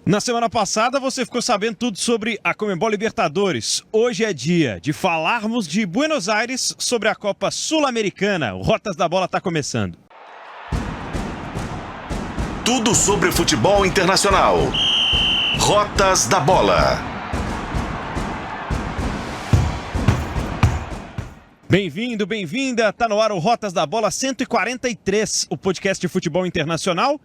Na semana passada você ficou sabendo tudo sobre a Conmebol Libertadores. Hoje é dia de falarmos de Buenos Aires sobre a Copa Sul-Americana. O Rotas da Bola está começando. Tudo sobre futebol internacional. Rotas da Bola. Bem-vindo, bem-vinda. Tá no ar o Rotas da Bola 143, o podcast de futebol internacional.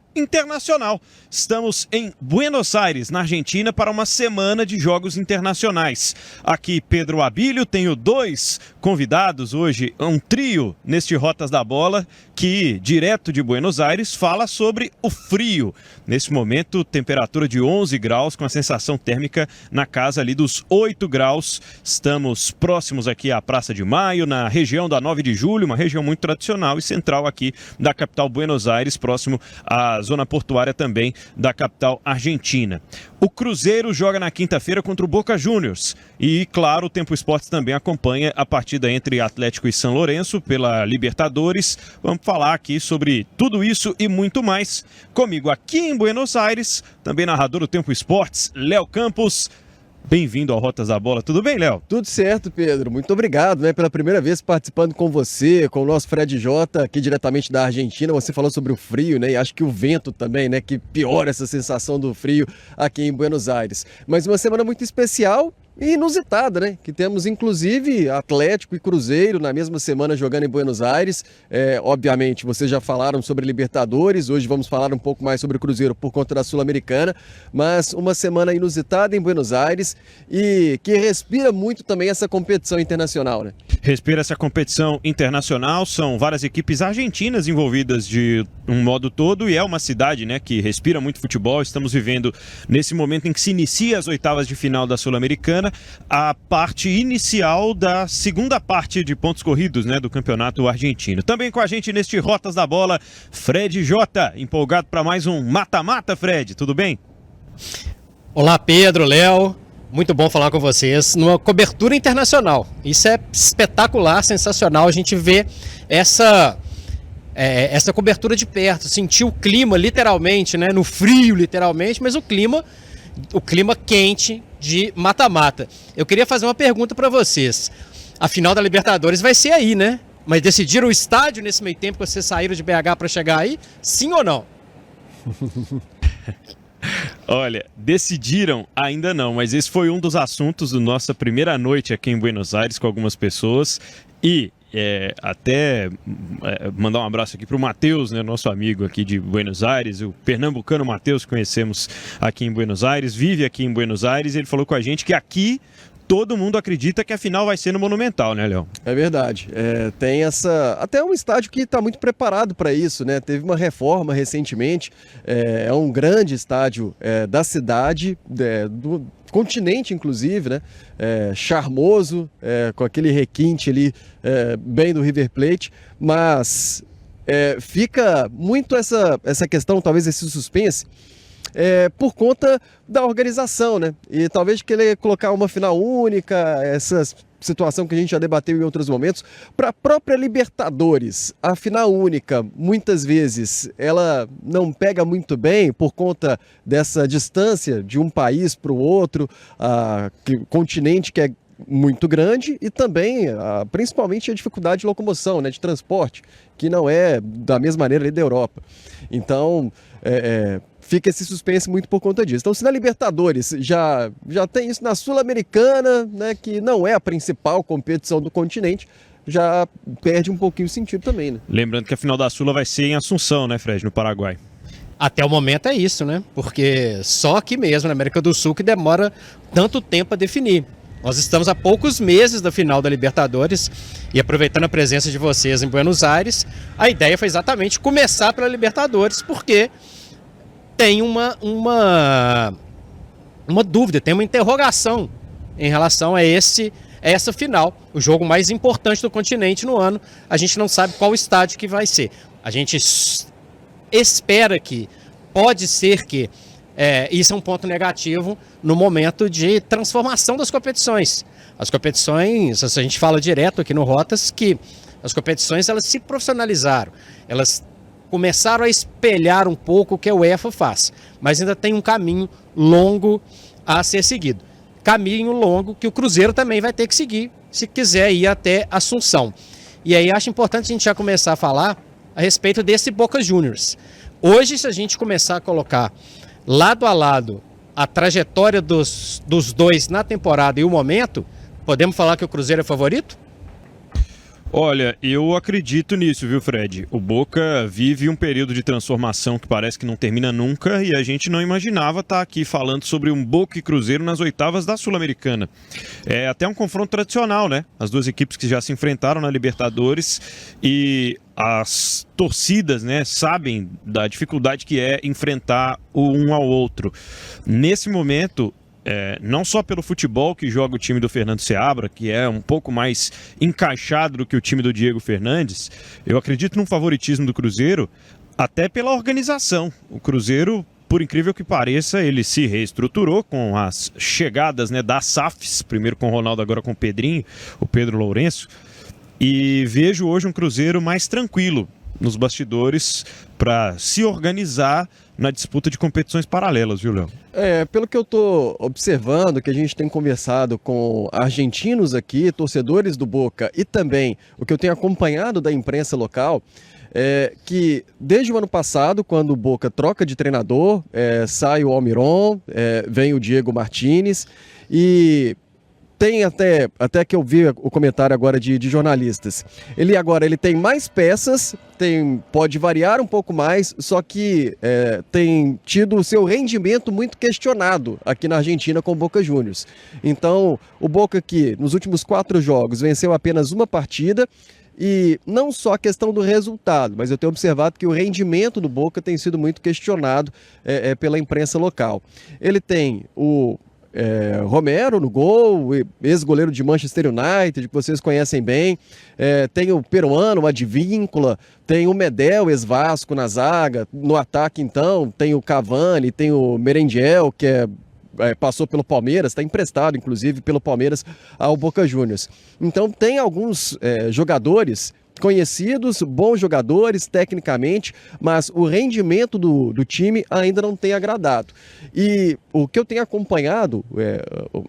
Estamos em Buenos Aires, na Argentina, para uma semana de jogos internacionais. Aqui Pedro Abílio, tenho dois convidados hoje, um trio neste Rotas da Bola, que direto de Buenos Aires fala sobre o frio. Nesse momento, temperatura de 11 graus, com a sensação térmica na casa ali dos 8 graus. Estamos próximos aqui à Praça de Maio, na região da 9 de Julho, uma região muito tradicional e central aqui da capital Buenos Aires, próximo à zona portuária também da capital argentina. O Cruzeiro joga na quinta-feira contra o Boca Juniors e, claro, o Tempo Esportes também acompanha a partida entre Atlético e São Lourenço pela Libertadores. Vamos falar aqui sobre tudo isso e muito mais. Comigo aqui em Buenos Aires, também narrador do Tempo Esportes, Léo Campos. Bem-vindo ao Rotas da Bola. Tudo bem, Léo? Tudo certo, Pedro. Muito obrigado, pela primeira vez participando com você, com o nosso Fred Jota, aqui diretamente da Argentina. Você falou sobre o frio, e acho que o vento também, que piora essa sensação do frio aqui em Buenos Aires. Mas uma semana muito especial e inusitada, que temos inclusive Atlético e Cruzeiro na mesma semana jogando em Buenos Aires. Obviamente, vocês já falaram sobre Libertadores, hoje vamos falar um pouco mais sobre o Cruzeiro por conta da Sul-Americana, mas uma semana inusitada em Buenos Aires e que respira muito também essa competição internacional, Respira essa competição internacional, são várias equipes argentinas envolvidas de um modo todo e é uma cidade, que respira muito futebol. Estamos vivendo nesse momento em que se inicia as oitavas de final da Sul-Americana, a parte inicial da segunda parte de pontos corridos, do campeonato argentino. Também com a gente neste Rotas da Bola, Fred Jota, empolgado para mais um mata-mata, Fred, tudo bem? Olá, Pedro, Léo, muito bom falar com vocês numa cobertura internacional. Isso é espetacular, sensacional, a gente vê essa cobertura de perto, sentir o clima literalmente, no frio literalmente, mas o clima quente de mata-mata. Eu queria fazer uma pergunta para vocês. A final da Libertadores vai ser aí, Mas decidiram o estádio nesse meio tempo que vocês saíram de BH para chegar aí? Sim ou não? Olha, decidiram ainda não, mas esse foi um dos assuntos da nossa primeira noite aqui em Buenos Aires com algumas pessoas e até mandar um abraço aqui para o Matheus, nosso amigo aqui de Buenos Aires, o pernambucano Matheus, que conhecemos aqui em Buenos Aires, vive aqui em Buenos Aires, e ele falou com a gente que aqui todo mundo acredita que a final vai ser no Monumental, Léo? É verdade. Tem até um estádio que está muito preparado para isso, Teve uma reforma recentemente. É um grande estádio da cidade, do continente, inclusive, charmoso, com aquele requinte ali, bem do River Plate, mas fica muito essa questão, talvez esse suspense, por conta da organização, E talvez querer colocar uma final única, essa situação que a gente já debateu em outros momentos, para a própria Libertadores, a final única, muitas vezes, ela não pega muito bem por conta dessa distância de um país para o outro, o continente que é muito grande e também, principalmente, a dificuldade de locomoção, de transporte, que não é da mesma maneira ali da Europa. Então, fica esse suspense muito por conta disso. Então, se na Libertadores já tem isso, na Sul-Americana, que não é a principal competição do continente, já perde um pouquinho o sentido também, Lembrando que a final da Sula vai ser em Assunção, Fred, no Paraguai. Até o momento é isso, Porque só aqui mesmo, na América do Sul, que demora tanto tempo a definir. Nós estamos há poucos meses da final da Libertadores e, aproveitando a presença de vocês em Buenos Aires, a ideia foi exatamente começar pela Libertadores, porque tem uma dúvida, tem uma interrogação em relação a essa final, o jogo mais importante do continente no ano. A gente não sabe qual estádio que vai ser. A gente espera que, pode ser que, isso é um ponto negativo no momento de transformação das competições. As competições, a gente fala direto aqui no Rotas, que as competições elas se profissionalizaram, elas começaram a espelhar um pouco o que a UEFA faz, mas ainda tem um caminho longo a ser seguido. Caminho longo que o Cruzeiro também vai ter que seguir, se quiser ir até Assunção. E aí acho importante a gente já começar a falar a respeito desse Boca Juniors. Hoje, se a gente começar a colocar lado a lado a trajetória dos dois na temporada e o momento, podemos falar que o Cruzeiro é favorito? Olha, eu acredito nisso, viu, Fred? O Boca vive um período de transformação que parece que não termina nunca e a gente não imaginava estar aqui falando sobre um Boca e Cruzeiro nas oitavas da Sul-Americana. É até um confronto tradicional, né? As duas equipes que já se enfrentaram na Libertadores e as torcidas, né, sabem da dificuldade que é enfrentar o um ao outro. Nesse momento, não só pelo futebol que joga o time do Fernando Seabra, que é um pouco mais encaixado do que o time do Diego Fernandes, eu acredito num favoritismo do Cruzeiro, até pela organização. O Cruzeiro, por incrível que pareça, ele se reestruturou com as chegadas, né, das SAFs, primeiro com o Ronaldo, agora com o Pedrinho, o Pedro Lourenço, e vejo hoje um Cruzeiro mais tranquilo nos bastidores para se organizar na disputa de competições paralelas, viu, Léo? Pelo que eu estou observando, que a gente tem conversado com argentinos aqui, torcedores do Boca, e também o que eu tenho acompanhado da imprensa local, que desde o ano passado, quando o Boca troca de treinador, sai o Almiron, vem o Diego Martínez, e tem até que eu vi o comentário agora de jornalistas. Ele tem mais peças, pode variar um pouco mais, só que tem tido o seu rendimento muito questionado aqui na Argentina com o Boca Juniors. Então, o Boca que nos últimos 4 jogos venceu apenas uma partida, e não só a questão do resultado, mas eu tenho observado que o rendimento do Boca tem sido muito questionado pela imprensa local. Ele tem o Romero no gol, ex-goleiro de Manchester United, que vocês conhecem bem, tem o peruano, o Advíncula, tem o Medel, ex-Vasco na zaga, no ataque então, tem o Cavani, tem o Merentiel, que passou pelo Palmeiras, está emprestado inclusive pelo Palmeiras ao Boca Juniors. Então tem alguns jogadores conhecidos, bons jogadores tecnicamente, mas o rendimento do time ainda não tem agradado. E o que eu tenho acompanhado,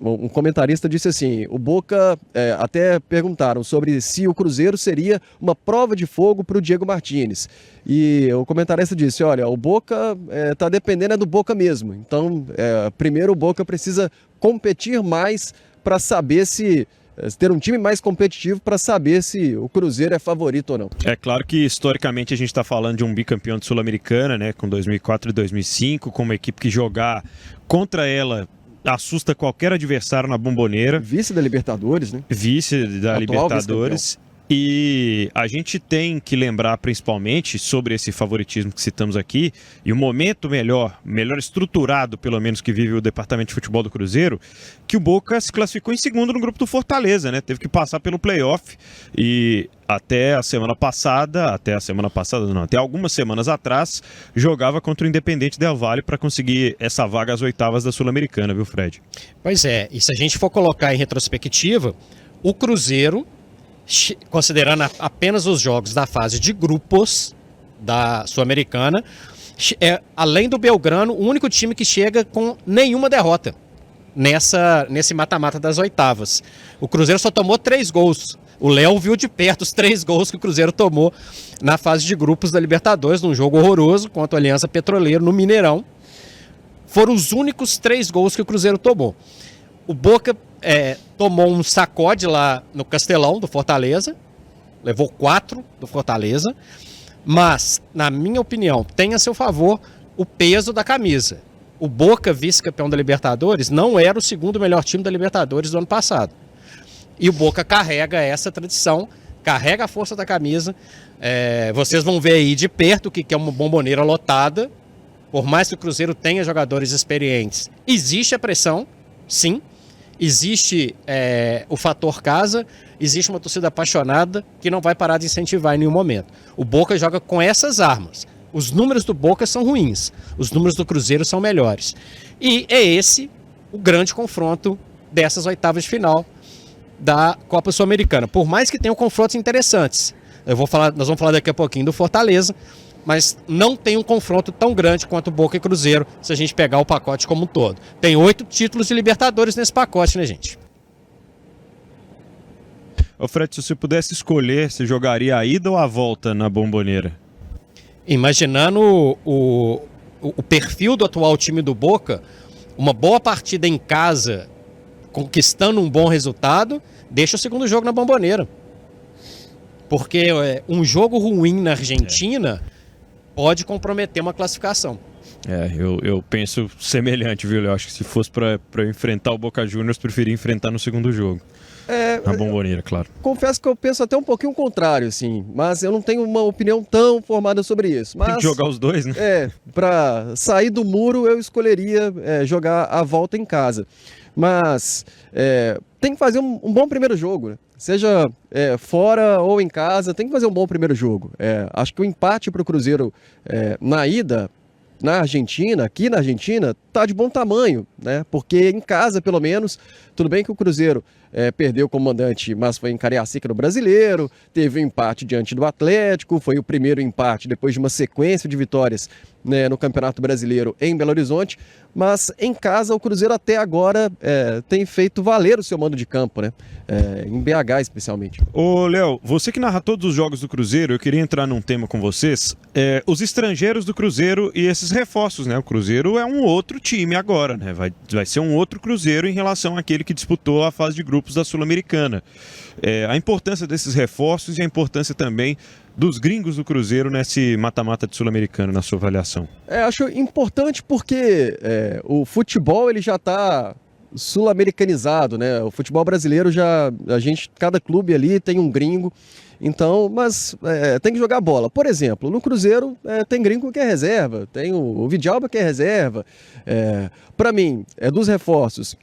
um comentarista disse assim, o Boca, até perguntaram sobre se o Cruzeiro seria uma prova de fogo para o Diego Martínez. E o comentarista disse, olha, o Boca está dependendo do Boca mesmo. Então, primeiro o Boca precisa competir mais para saber ter um time mais competitivo para saber se o Cruzeiro é favorito ou não. É claro que historicamente a gente está falando de um bicampeão de Sul-Americana, né, com 2004 e 2005, com uma equipe que jogar contra ela assusta qualquer adversário na Bombonera. Vice da Libertadores, né? Vice da Libertadores. E a gente tem que lembrar principalmente sobre esse favoritismo que citamos aqui e o momento melhor estruturado pelo menos que vive o departamento de futebol do Cruzeiro, que o Boca se classificou em segundo no grupo do Fortaleza, né? Teve que passar pelo playoff e até algumas semanas atrás jogava contra o Independente Del Valle para conseguir essa vaga às oitavas da Sul-Americana, viu, Fred? Pois é, e se a gente for colocar em retrospectiva, o Cruzeiro, considerando apenas os jogos da fase de grupos da Sul-Americana, além do Belgrano, o único time que chega com nenhuma derrota nesse mata-mata das oitavas. O Cruzeiro só tomou 3 gols. O Léo viu de perto os 3 gols que o Cruzeiro tomou na fase de grupos da Libertadores, num jogo horroroso contra o Aliança Petroleiro no Mineirão. Foram os únicos 3 gols que o Cruzeiro tomou. O Boca tomou um sacode lá no Castelão do Fortaleza, levou 4 do Fortaleza, mas, na minha opinião, tem a seu favor o peso da camisa. O Boca, vice-campeão da Libertadores, não era o segundo melhor time da Libertadores do ano passado. E o Boca carrega essa tradição, carrega a força da camisa. Vocês vão ver aí de perto o que é uma Bombonera lotada. Por mais que o Cruzeiro tenha jogadores experientes, existe a pressão, sim. Existe o fator casa, existe uma torcida apaixonada que não vai parar de incentivar em nenhum momento. O Boca joga com essas armas. Os números do Boca são ruins, os números do Cruzeiro são melhores. E é esse o grande confronto dessas oitavas de final da Copa Sul-Americana. Por mais que tenham confrontos interessantes. Nós vamos falar daqui a pouquinho do Fortaleza, mas não tem um confronto tão grande quanto Boca e Cruzeiro, se a gente pegar o pacote como um todo. Tem 8 títulos de Libertadores nesse pacote, né, gente? Ô Fred, se você pudesse escolher, você jogaria a ida ou a volta na Bombonera? Imaginando o perfil do atual time do Boca, uma boa partida em casa, conquistando um bom resultado, deixa o segundo jogo na Bombonera. Porque um jogo ruim na Argentina pode comprometer uma classificação. Eu penso semelhante, viu, Léo? Acho que se fosse para enfrentar o Boca Juniors, preferia enfrentar no segundo jogo. Na Bombonera, claro. Confesso que eu penso até um pouquinho o contrário, assim, mas eu não tenho uma opinião tão formada sobre isso. Mas, tem que jogar os dois, né? Para sair do muro, eu escolheria jogar a volta em casa. Mas tem que fazer um bom primeiro jogo, né? Seja fora ou em casa, tem que fazer um bom primeiro jogo. Acho que o empate para o Cruzeiro na ida, na Argentina, aqui na Argentina, tá de bom tamanho, né? Porque em casa, pelo menos, tudo bem que o Cruzeiro perdeu o comandante, mas foi em Cariacica no Brasileiro, teve um empate diante do Atlético, foi o primeiro empate depois de uma sequência de vitórias, né, no Campeonato Brasileiro em Belo Horizonte, mas em casa o Cruzeiro até agora tem feito valer o seu mando de campo, né? Em BH especialmente. Ô Léo, você que narra todos os jogos do Cruzeiro, eu queria entrar num tema com vocês, os estrangeiros do Cruzeiro e esses reforços, né? O Cruzeiro é um outro time agora, né? Vai ser um outro Cruzeiro em relação àquele que disputou a fase de grupos da Sul-Americana. A importância desses reforços e a importância também dos gringos do Cruzeiro nesse mata-mata de Sul-Americano, na sua avaliação. Acho importante porque o futebol ele já está sul-americanizado, né? O futebol brasileiro cada clube ali tem um gringo, então, mas tem que jogar bola. Por exemplo, no Cruzeiro tem gringo que é reserva, tem o Vidalba que é reserva. Para mim, dos reforços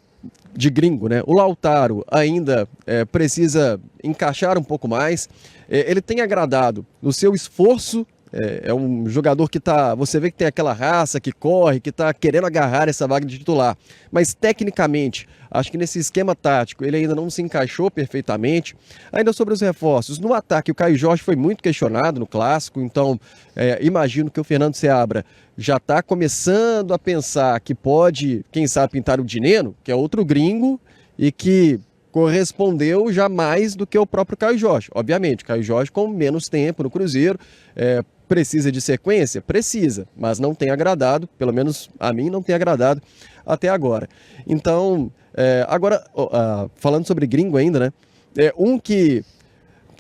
de gringo, né? O Lautaro ainda precisa encaixar um pouco mais. Ele tem agradado no seu esforço. É um jogador que você vê que tem aquela raça, que corre, que está querendo agarrar essa vaga de titular. Mas tecnicamente, acho que nesse esquema tático ele ainda não se encaixou perfeitamente. Ainda sobre os reforços, no ataque o Caio Jorge foi muito questionado no Clássico, então imagino que o Fernando Seabra já está começando a pensar que pode, quem sabe, pintar o Dineno, que é outro gringo, e que correspondeu já mais do que o próprio Caio Jorge. Obviamente, Caio Jorge com menos tempo no Cruzeiro, precisa de sequência? Precisa, mas não tem agradado, pelo menos a mim não tem agradado até agora. Então, agora, falando sobre gringo ainda, né? Um que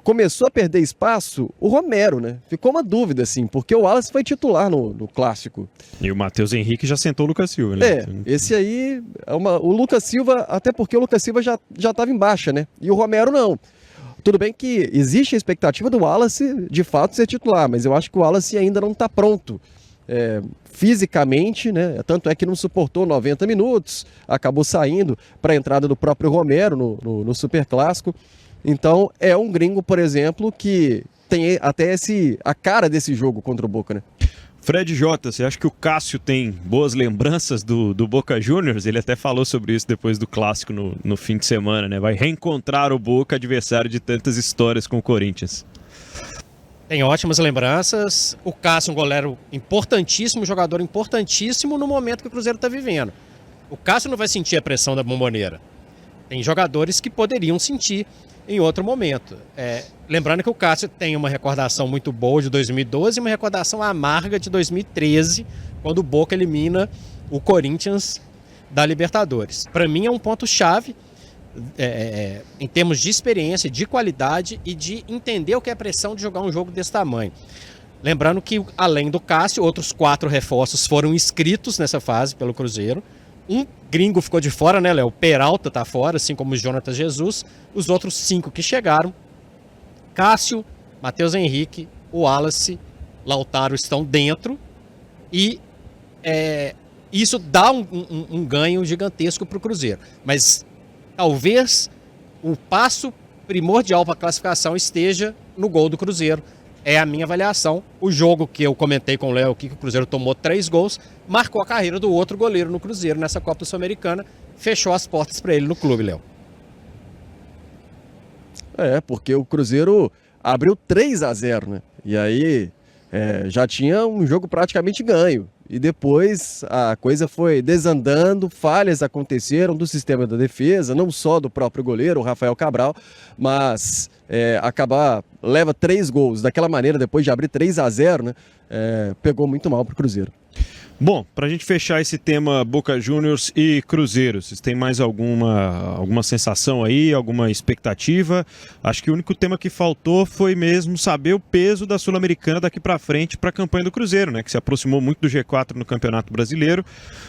começou a perder espaço, o Romero, né? Ficou uma dúvida, assim, porque o Wallace foi titular no Clássico. E o Matheus Henrique já sentou o Lucas Silva, né? Esse aí, o Lucas Silva, até porque o Lucas Silva já estava em baixa, né? E o Romero não. Tudo bem que existe a expectativa do Wallace, de fato, ser titular, mas eu acho que o Wallace ainda não está pronto fisicamente, né? Tanto é que não suportou 90 minutos, acabou saindo para a entrada do próprio Romero no Superclássico. Então, é um gringo, por exemplo, que tem até a cara desse jogo contra o Boca, né? Fred Jota, você acha que o Cássio tem boas lembranças do Boca Juniors? Ele até falou sobre isso depois do Clássico no fim de semana, né? Vai reencontrar o Boca, adversário de tantas histórias com o Corinthians. Tem ótimas lembranças. O Cássio é um goleiro importantíssimo, jogador importantíssimo no momento que o Cruzeiro está vivendo. O Cássio não vai sentir a pressão da Bombonera. Tem jogadores que poderiam sentir em outro momento. Lembrando que o Cássio tem uma recordação muito boa de 2012 e uma recordação amarga de 2013, quando o Boca elimina o Corinthians da Libertadores. Para mim é um ponto-chave em termos de experiência, de qualidade e de entender o que é a pressão de jogar um jogo desse tamanho. Lembrando que, além do Cássio, outros 4 reforços foram inscritos nessa fase pelo Cruzeiro. Um gringo ficou de fora, né, Léo? O Peralta tá fora, assim como o Jonatas Jesus. Os outros 5 que chegaram, Cássio, Matheus Henrique, o Wallace, Lautaro estão dentro. E isso dá um ganho gigantesco para o Cruzeiro. Mas talvez o passo primordial para a classificação esteja no gol do Cruzeiro. É a minha avaliação. O jogo que eu comentei com o Léo aqui, que o Cruzeiro tomou 3 gols, marcou a carreira do outro goleiro no Cruzeiro nessa Copa Sul-Americana, fechou as portas para ele no clube, Léo. Porque o Cruzeiro abriu 3-0, né? E aí já tinha um jogo praticamente ganho. E depois a coisa foi desandando, falhas aconteceram do sistema da defesa, não só do próprio goleiro, o Rafael Cabral, mas leva 3 gols daquela maneira, depois de abrir 3-0, né? Pegou muito mal para o Cruzeiro. Bom, para a gente fechar esse tema Boca Juniors e Cruzeiro, vocês têm mais alguma sensação aí, alguma expectativa? Acho que o único tema que faltou foi mesmo saber o peso da Sul-Americana daqui para frente para a campanha do Cruzeiro, né? Que se aproximou muito do G4 no Campeonato Brasileiro.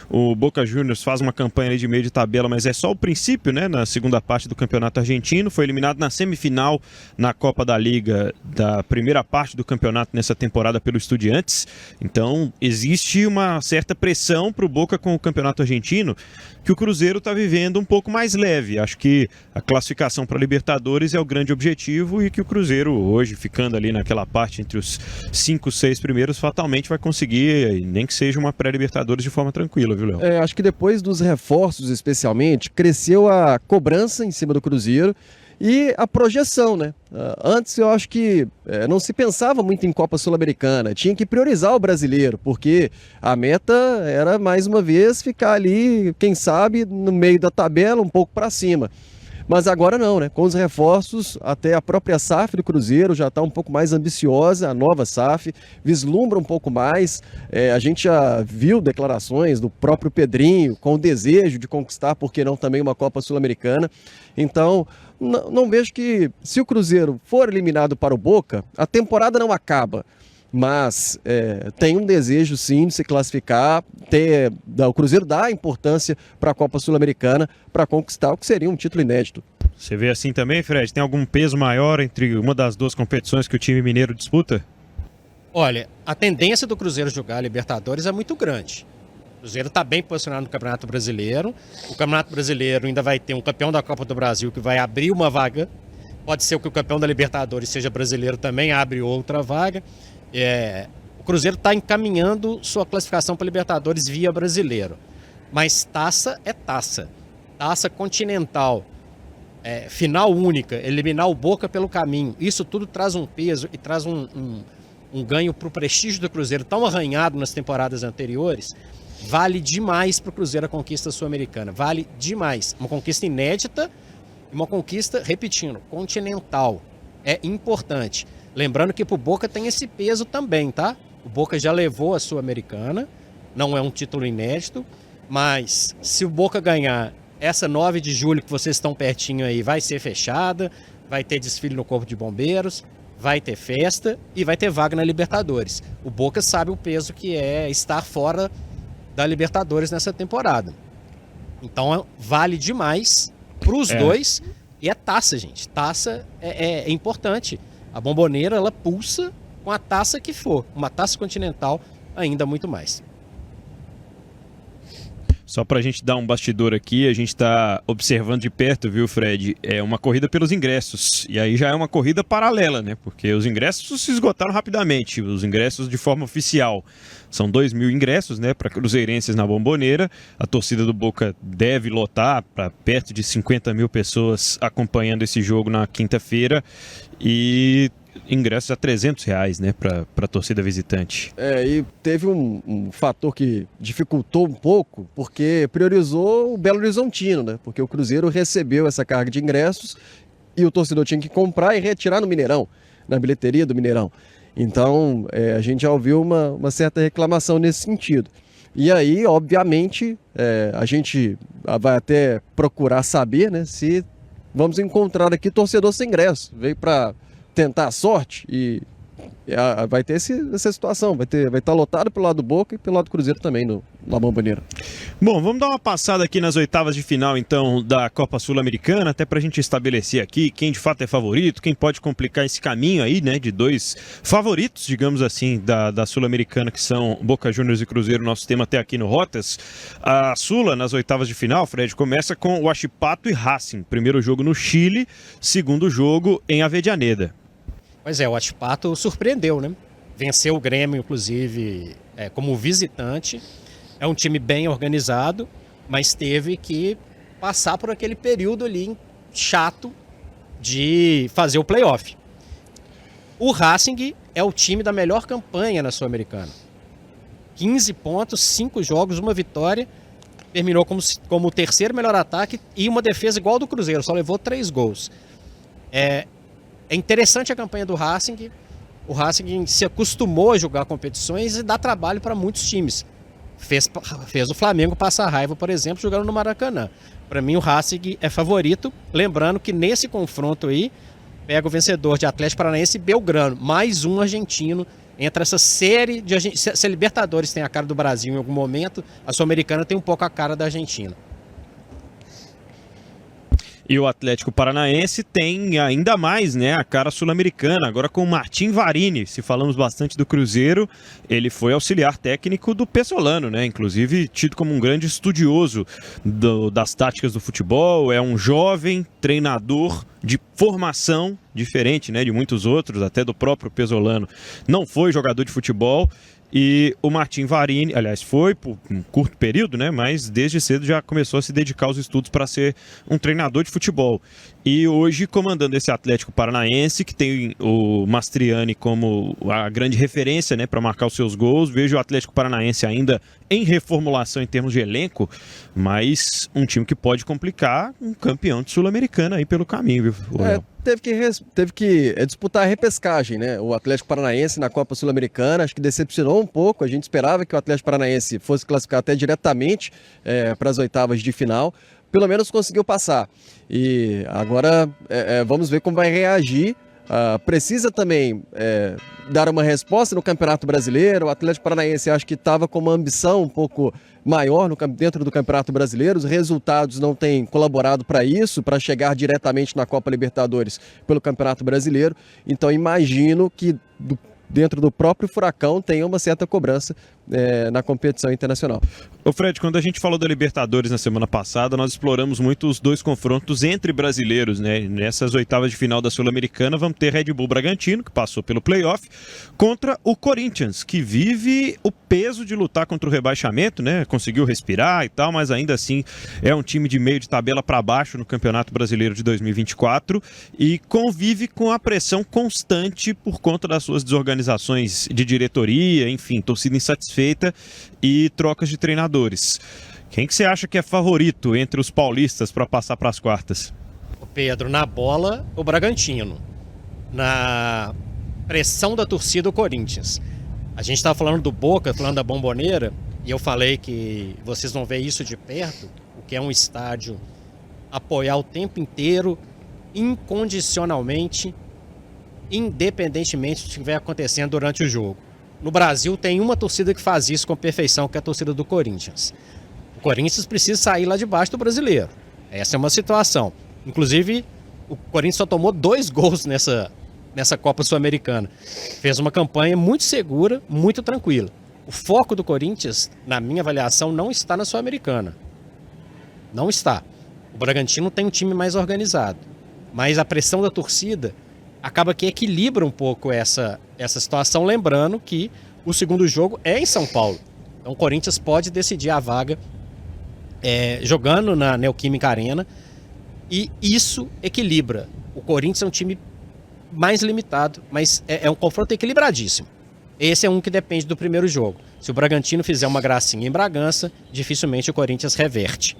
O Boca Juniors faz uma campanha ali de meio de tabela, mas é só o princípio, né? Na segunda parte do Campeonato Argentino, foi eliminado na semifinal na Copa da Liga da primeira parte do campeonato nessa temporada pelo Estudiantes. Então, existe uma certa pressão para o Boca com o Campeonato Argentino, que o Cruzeiro está vivendo um pouco mais leve. Acho que a classificação para a Libertadores é o grande objetivo e que o Cruzeiro hoje, ficando ali naquela parte entre os 5, 6 primeiros, fatalmente vai conseguir, nem que seja uma pré-Libertadores de forma tranquila, viu, Léo? Acho que depois dos reforços, especialmente, cresceu a cobrança em cima do Cruzeiro e a projeção, né? Antes eu acho que não se pensava muito em Copa Sul-Americana, tinha que priorizar o brasileiro, porque a meta era, mais uma vez, ficar ali, quem sabe, no meio da tabela, um pouco para cima. Mas agora não, né? Com os reforços, até a própria SAF do Cruzeiro já está um pouco mais ambiciosa, a nova SAF, vislumbra um pouco mais. A gente já viu declarações do próprio Pedrinho com o desejo de conquistar, por que não, também uma Copa Sul-Americana. Então, não vejo que, se o Cruzeiro for eliminado para o Boca, a temporada não acaba. Mas tem um desejo sim de se classificar, o Cruzeiro dá importância para a Copa Sul-Americana para conquistar o que seria um título inédito. Você vê assim também, Fred? Tem algum peso maior entre uma das duas competições que o time mineiro disputa? Olha, a tendência do Cruzeiro jogar a Libertadores é muito grande. O Cruzeiro está bem posicionado no Campeonato Brasileiro. O Campeonato Brasileiro ainda vai ter um campeão da Copa do Brasil que vai abrir uma vaga. Pode ser que o campeão da Libertadores seja brasileiro também, abre outra vaga. O Cruzeiro está encaminhando sua classificação para Libertadores via brasileiro. Mas taça é taça. Taça continental, final única, eliminar o Boca pelo caminho. Isso tudo traz um peso e traz um ganho para o prestígio do Cruzeiro tão arranhado nas temporadas anteriores. Vale demais para o Cruzeiro a conquista sul-americana. Vale demais. Uma conquista inédita e uma conquista, repetindo, continental. É importante. Lembrando que pro Boca tem esse peso também, tá? O Boca já levou a Sul-Americana, não é um título inédito, mas se o Boca ganhar, essa 9 de julho que vocês estão pertinho aí vai ser fechada, vai ter desfile no Corpo de Bombeiros, vai ter festa e vai ter vaga na Libertadores. O Boca sabe o peso que é estar fora da Libertadores nessa temporada. Então vale demais pros dois e é taça, gente. Taça é importante. A Bomboneira, ela pulsa com a taça que for. Uma taça continental, ainda muito mais. Só pra gente dar um bastidor aqui, a gente tá observando de perto, viu, Fred? É uma corrida pelos ingressos. E aí já é uma corrida paralela, né? Porque os ingressos se esgotaram rapidamente. Os ingressos de forma oficial. São 2.000 ingressos, né, para cruzeirenses na Bomboneira. A torcida do Boca deve lotar para perto de 50 mil pessoas acompanhando esse jogo na quinta-feira. E ingressos a R$300, né, para a torcida visitante. E teve um fator que dificultou um pouco, porque priorizou o Belo Horizontino, né? Porque o Cruzeiro recebeu essa carga de ingressos e o torcedor tinha que comprar e retirar no Mineirão, na bilheteria do Mineirão. Então, a gente já ouviu uma certa reclamação nesse sentido. E aí, obviamente, a gente vai até procurar saber, né, se vamos encontrar aqui torcedor sem ingresso. Veio para tentar a sorte e vai ter essa situação. Vai estar lotado pelo lado do Boca e pelo lado do Cruzeiro também, na Bomboneira. Bom, vamos dar uma passada aqui nas oitavas de final, então, da Copa Sul-Americana, até pra gente estabelecer aqui quem de fato é favorito, quem pode complicar esse caminho aí, né, de dois favoritos, digamos assim, da Sul-Americana, que são Boca Juniors e Cruzeiro, nosso tema até aqui no Rotas. A Sula, nas oitavas de final, Fred, começa com o Huachipato e Racing. Primeiro jogo no Chile, segundo jogo em Avedianeda. Pois o Huachipato surpreendeu, né? Venceu o Grêmio, inclusive, como visitante. É um time bem organizado, mas teve que passar por aquele período ali chato de fazer o playoff. O Racing é o time da melhor campanha na Sul-Americana. 15 pontos, 5 jogos, 1 vitória. Terminou como o terceiro melhor ataque e uma defesa igual ao do Cruzeiro, só levou 3 gols. É interessante a campanha do Racing. O Racing se acostumou a jogar competições e dá trabalho para muitos times. Fez o Flamengo passar raiva, por exemplo, jogando no Maracanã. Para mim, o Racing é favorito. Lembrando que nesse confronto aí, pega o vencedor de Atlético Paranaense e Belgrano. Mais um argentino. Entre essa série de... Se a Libertadores tem a cara do Brasil em algum momento, a Sul-Americana tem um pouco a cara da Argentina. E o Atlético Paranaense tem ainda mais, né, a cara sul-americana, agora com o Martim Varini. Se falamos bastante do Cruzeiro, ele foi auxiliar técnico do Pesolano, né, inclusive tido como um grande estudioso das táticas do futebol. É um jovem treinador de formação diferente, né, de muitos outros, até do próprio Pesolano. Não foi jogador de futebol. E o Martim Varini, aliás, foi por um curto período, né? Mas desde cedo já começou a se dedicar aos estudos para ser um treinador de futebol. E hoje comandando esse Atlético Paranaense, que tem o Mastriani como a grande referência, né, para marcar os seus gols. Vejo o Atlético Paranaense ainda em reformulação em termos de elenco, mas um time que pode complicar um campeão de Sul-Americana aí pelo caminho, viu? Teve que disputar a repescagem, né? O Atlético Paranaense na Copa Sul-Americana, acho que decepcionou um pouco. A gente esperava que o Atlético Paranaense fosse classificar até diretamente para as oitavas de final. Pelo menos conseguiu passar. E agora vamos ver como vai reagir. Precisa também dar uma resposta no Campeonato Brasileiro. O Atlético Paranaense acho que estava com uma ambição um pouco maior dentro do Campeonato Brasileiro. Os resultados não têm colaborado para isso, para chegar diretamente na Copa Libertadores pelo Campeonato Brasileiro. Então imagino que dentro do próprio Furacão tenha uma certa cobrança na competição internacional. Ô Fred, quando a gente falou da Libertadores na semana passada, nós exploramos muito os dois confrontos entre brasileiros, né? Nessas oitavas de final da Sul-Americana vamos ter Red Bull Bragantino, que passou pelo playoff, contra o Corinthians, que vive o peso de lutar contra o rebaixamento, né? Conseguiu respirar e tal, mas ainda assim é um time de meio de tabela para baixo no Campeonato Brasileiro de 2024 e convive com a pressão constante por conta das suas desorganizações de diretoria, enfim, torcida insatisfeita e trocas de treinadores. Quem que você acha que é favorito entre os paulistas para passar para as quartas? Pedro, na bola, o Bragantino. Na pressão da torcida, o Corinthians. A gente estava falando do Boca, falando da Bombonera, e eu falei que vocês vão ver isso de perto, o que é um estádio apoiar o tempo inteiro, incondicionalmente, independentemente do que estiver acontecendo durante o jogo. No Brasil tem uma torcida que faz isso com perfeição, que é a torcida do Corinthians. O Corinthians precisa sair lá de baixo do brasileiro. Essa é uma situação. Inclusive, o Corinthians só tomou 2 gols nessa Copa Sul-Americana. Fez uma campanha muito segura, muito tranquila. O foco do Corinthians, na minha avaliação, não está na Sul-Americana. Não está. O Bragantino tem um time mais organizado. Mas a pressão da torcida acaba que equilibra um pouco essa situação, lembrando que o segundo jogo é em São Paulo. Então o Corinthians pode decidir a vaga jogando na Neoquímica Arena e isso equilibra. O Corinthians é um time mais limitado, mas é um confronto equilibradíssimo. Esse é um que depende do primeiro jogo. Se o Bragantino fizer uma gracinha em Bragança, dificilmente o Corinthians reverte.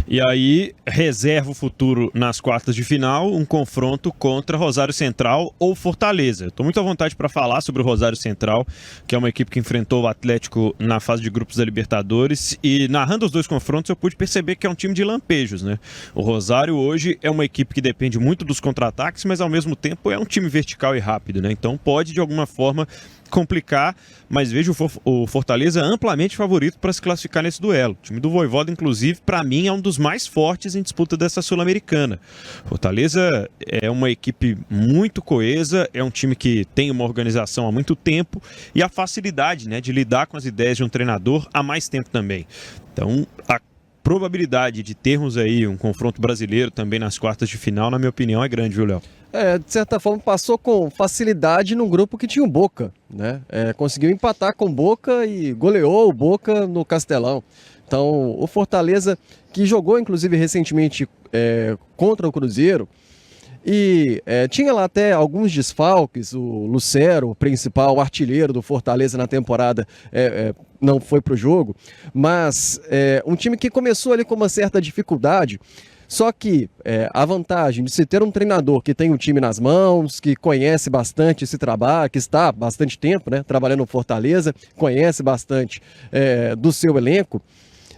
E aí, reserva o futuro nas quartas de final, um confronto contra Rosário Central ou Fortaleza. Estou muito à vontade para falar sobre o Rosário Central, que é uma equipe que enfrentou o Atlético na fase de grupos da Libertadores. E narrando os dois confrontos, eu pude perceber que é um time de lampejos, né? O Rosário hoje é uma equipe que depende muito dos contra-ataques, mas ao mesmo tempo é um time vertical e rápido, né? Então pode, de alguma forma, complicar, mas vejo o Fortaleza amplamente favorito para se classificar nesse duelo. O time do Vojvoda, inclusive, para mim é um dos mais fortes em disputa dessa Sul-Americana. Fortaleza é uma equipe muito coesa, é um time que tem uma organização há muito tempo e a facilidade, né, de lidar com as ideias de um treinador há mais tempo também. Então, a probabilidade de termos aí um confronto brasileiro também nas quartas de final, na minha opinião, é grande, viu, Léo? De certa forma, passou com facilidade num grupo que tinha o Boca, né? Conseguiu empatar com o Boca e goleou o Boca no Castelão. Então, o Fortaleza, que jogou inclusive recentemente contra o Cruzeiro, E tinha lá até alguns desfalques, o Lucero, o principal artilheiro do Fortaleza na temporada, não foi para o jogo, mas um time que começou ali com uma certa dificuldade. Só que a vantagem de se ter um treinador que tem o time nas mãos, que conhece bastante esse trabalho, que está há bastante tempo, né, trabalhando no Fortaleza, conhece bastante do seu elenco,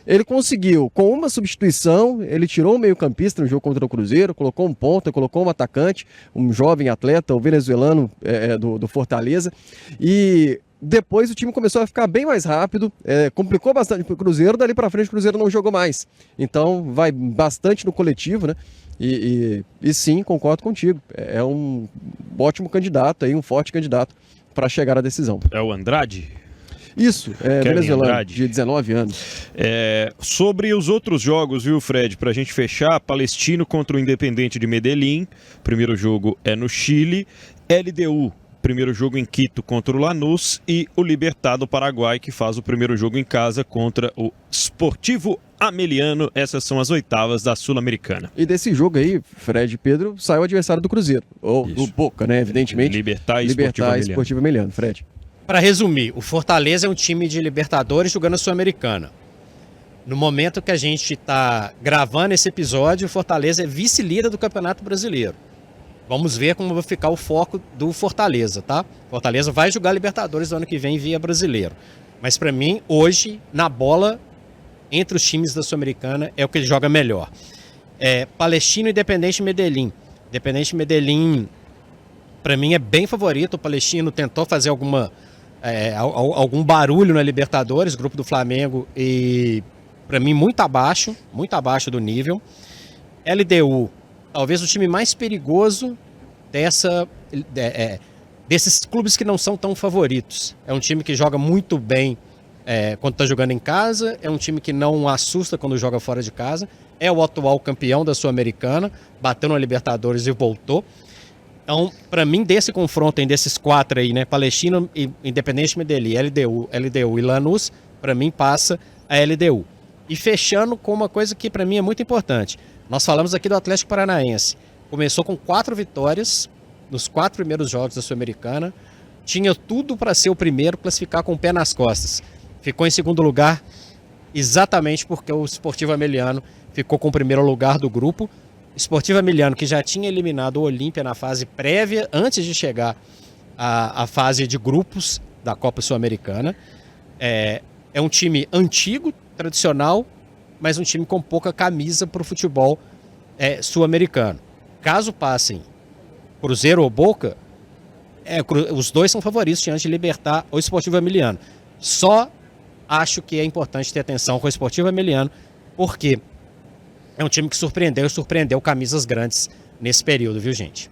ele conseguiu, com uma substituição, ele tirou o meio-campista no jogo contra o Cruzeiro, colocou um ponta, colocou um atacante, um jovem atleta, o venezuelano do Fortaleza, e depois o time começou a ficar bem mais rápido, complicou bastante para o Cruzeiro, dali para frente o Cruzeiro não jogou mais. Então vai bastante no coletivo, né? E sim, concordo contigo, é um ótimo candidato, aí, um forte candidato para chegar à decisão. É o Andrade? Isso, venezuelano, Andrade. de 19 anos. Sobre os outros jogos, viu, Fred? Pra gente fechar, Palestino contra o Independente de Medellín. Primeiro jogo é no Chile. LDU, primeiro jogo em Quito contra o Lanús. E o Libertad do Paraguai, que faz o primeiro jogo em casa contra o Sportivo Ameliano. Essas são as oitavas da Sul-Americana. E desse jogo aí, Fred e Pedro, saiu o adversário do Cruzeiro. Ou do Boca, né? Evidentemente. Libertad e Sportivo Ameliano. Fred. Para resumir, o Fortaleza é um time de Libertadores jogando a Sul-Americana. No momento que a gente está gravando esse episódio, o Fortaleza é vice-líder do Campeonato Brasileiro. Vamos ver como vai ficar o foco do Fortaleza, tá? Fortaleza vai jogar Libertadores no ano que vem via Brasileiro. Mas para mim, hoje, na bola, entre os times da Sul-Americana, é o que ele joga melhor. Palestino e Independente Medellín. Independente Medellín, para mim, é bem favorito. O Palestino tentou fazer algum barulho na Libertadores, grupo do Flamengo, e para mim muito abaixo do nível. LDU, talvez o time mais perigoso desses clubes que não são tão favoritos. É um time que joga muito bem quando está jogando em casa, é um time que não assusta quando joga fora de casa, é o atual campeão da Sul-Americana, bateu na Libertadores e voltou. Então, para mim, desse confronto, desses quatro aí, né, Palestino, Independente Medellín, LDU e Lanús, para mim passa a LDU. E fechando com uma coisa que para mim é muito importante. Nós falamos aqui do Atlético Paranaense. Começou com 4 vitórias nos 4 primeiros jogos da Sul-Americana. Tinha tudo para ser o primeiro, classificar com o pé nas costas. Ficou em segundo lugar exatamente porque o Sportivo Ameliano ficou com o primeiro lugar do grupo. Sportivo Ameliano, que já tinha eliminado o Olímpia na fase prévia, antes de chegar à fase de grupos da Copa Sul-Americana. É um time antigo, tradicional, mas um time com pouca camisa para o futebol sul-americano. Caso passem Cruzeiro ou Boca, os dois são favoritos diante de Libertad ou Sportivo Ameliano. Só acho que é importante ter atenção com o Sportivo Ameliano, porque é um time que surpreendeu camisas grandes nesse período, viu, gente?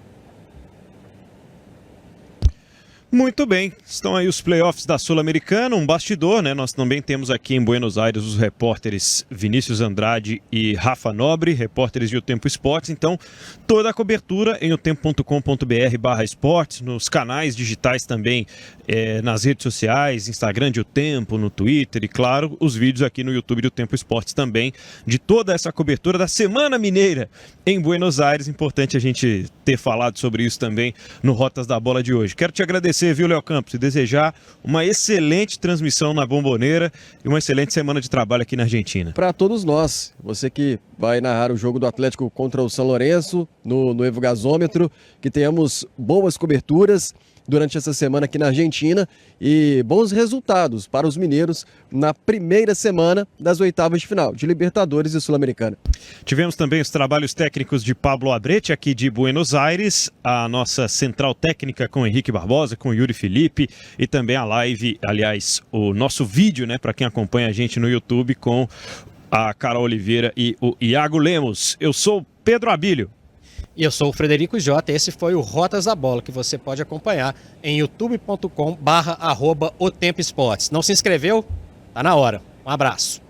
Muito bem, estão aí os playoffs da Sul-Americana, um bastidor, né? Nós também temos aqui em Buenos Aires os repórteres Vinícius Andrade e Rafa Nobre, repórteres de O Tempo Esportes. Então, toda a cobertura em otempo.com.br/esportes, nos canais digitais também, nas redes sociais, Instagram de O Tempo, no Twitter e, claro, os vídeos aqui no YouTube do Tempo Esportes também, de toda essa cobertura da Semana Mineira em Buenos Aires. Importante a gente ter falado sobre isso também no Rotas da Bola de hoje. Quero te agradecer, viu, Léo Campos, e desejar uma excelente transmissão na Bomboneira e uma excelente semana de trabalho aqui na Argentina. Para todos nós, você que vai narrar o jogo do Atlético contra o São Lourenço no Evo Gasômetro, que tenhamos boas coberturas durante essa semana aqui na Argentina e bons resultados para os mineiros na primeira semana das oitavas de final de Libertadores e Sul-Americana. Tivemos também os trabalhos técnicos de Pablo Abrete, aqui de Buenos Aires, a nossa central técnica com Henrique Barbosa, com Yuri Felipe e também a live, aliás, o nosso vídeo, né, para quem acompanha a gente no YouTube, com a Carol Oliveira e o Iago Lemos. Eu sou Pedro Abílio. E eu sou o Frederico Jota, esse foi o Rotas da Bola, que você pode acompanhar em youtube.com/@otempoesportes. Não se inscreveu? Tá na hora. Um abraço.